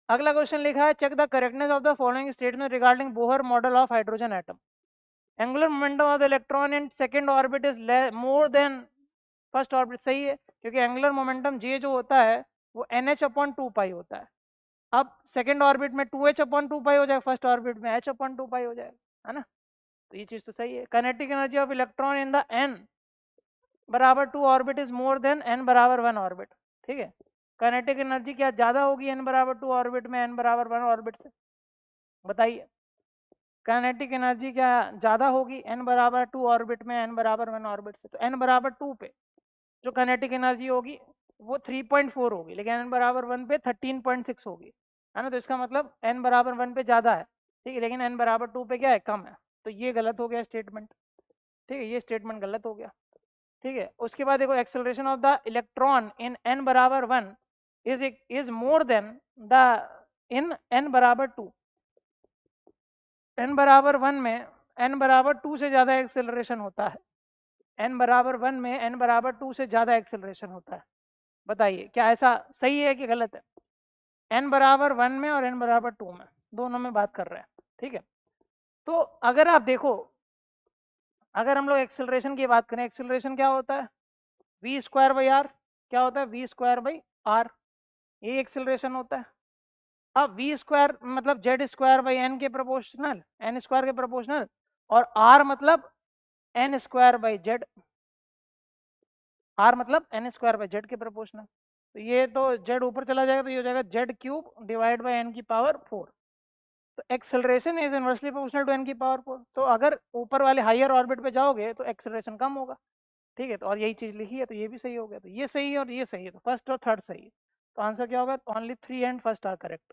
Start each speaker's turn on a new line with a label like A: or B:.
A: अगला क्वेश्चन लिखा है check the correctness of the following statement regarding Bohr model of hydrogen atom. Angular momentum of the electron in second orbit is more than first orbit. सही है, क्योंकि angular momentum जे जो होता है वो NH अपॉन 2 पाई होता है। अब सेकंड ऑर्बिट में 2H अपॉन 2 पाई हो जाएगा, फर्स्ट ऑर्बिट में H अपॉन 2 पाई हो जाएगा, है ना। तो ये चीज़ तो सही है। Kinetic energy of electron in the n बराबर 2 orbit is more then n बराबर 1 ऑर्बिट। ठीक है, काइनेटिक एनर्जी क्या ज़्यादा होगी n बराबर 2 ऑर्बिट में n बराबर 1 ऑर्बिट से? बताइए, काइनेटिक एनर्जी क्या ज़्यादा होगी n बराबर 2 ऑर्बिट में n बराबर 1 ऑर्बिट से? तो n बराबर 2 पे जो काइनेटिक एनर्जी होगी वो 3.4 होगी, लेकिन n बराबर 1 पे 13.6 होगी, है ना। तो इसका मतलब n बराबर 1 पे ज़्यादा है, ठीक है, लेकिन n बराबर 2 पे क्या है, कम है। तो ये गलत हो गया स्टेटमेंट, ठीक है, ये स्टेटमेंट गलत हो गया। ठीक है, उसके बाद देखो acceleration of the electron in n बराबर 1 is more then the in n बराबर 2। n बराबर 1 में n बराबर 2 से ज़्यादा एक्सेलरेशन होता है। n बराबर 1 में n बराबर 2 से ज़्यादा एक्सेलरेशन होता है। बताइए क्या ऐसा सही है कि गलत है? n बराबर 1 में और n बराबर 2 में, दोनों में बात कर रहे हैं, ठीक है। तो अगर आप देखो, अगर हम लोग एक्सेलरेशन की बात करें, एक्सेलरेशन क्या होता है, वी स्क्वायर बाई आर। क्या होता है, वी स्क्वायर बाई आर, ये एक्सेलरेशन होता है। अब वी स्क्वायर मतलब जेड स्क्वायर बाई एन के प्रोपोर्शनल, एन स्क्वायर के प्रोपोर्शनल, और आर मतलब N square by Z, R मतलब एन स्क्वायर बाई जेड के प्रोपोर्शनल। तो ये तो जेड ऊपर चला जाएगा तो ये हो जाएगा Z cube divide by N की पावर 4। तो acceleration is inversely proportional to N की पावर 4। तो अगर ऊपर वाले हायर ऑर्बिट पे जाओगे तो एक्सेलरेशन कम होगा, ठीक है। तो और यही चीज़ लिखी है, तो ये भी सही हो गया। तो ये सही है और ये सही है, तो फर्स्ट और थर्ड सही है। तो आंसर क्या होगा, only 3 and first R correct.